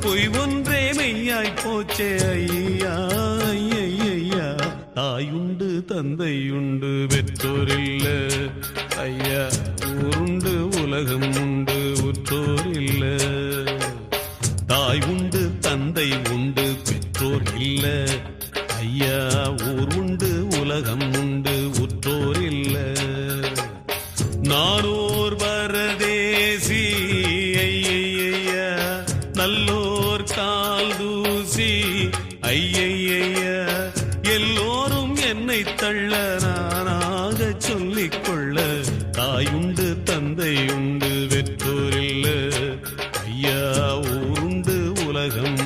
பொய் ஒன்றே மெய்யாய் போச்சே ஐயா ஐயா. தாயுண்டு தந்தையுண்டு பெற்றோரில்ல ஐயா, ஊருண்டு உலகம் உண்டு உற்றோர் இல்ல. தாய் உண்டு தந்தை உண்டு பெற்றோர் இல்ல ஐயா, ஊர் உண்டு உலகம் உண்டு உற்றோர் இல்ல. நானோர் பரதேசி ஐயா, நல்லோர் கால் தூசி ஐயா. எல்லோரும் என்னை தள்ள நானாக சொல்லிக் கொள்ள. தாயுண்டு தந்தை உண்டு பெற்றோர் இல்ல ஐயா, ஊருண்டு உலகம்